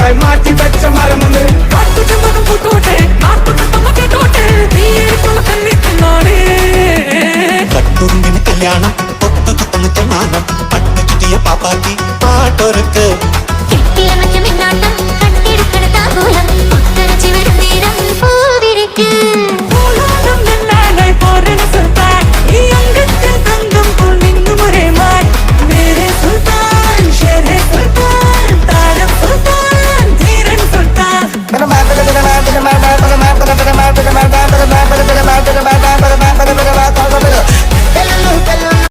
ചെറുതായി മാറ്റി വെച്ച മരമൊന്ന് കട്ടുറുമ്പിന് കല്യാണം പൊട്ടു കുത്തമിച്ച മാനം പട്ടു ചുറ്റിയ പാപ്പാക്കി പാട്ടൊരുക്ക് കെട്ടിയമച്ച മിന്നാട്ടം കണ്ടെടുക്കണ താമ്പൂലം ഉത്തരച്ചു വരും നേരം പൂവിരിക്ക്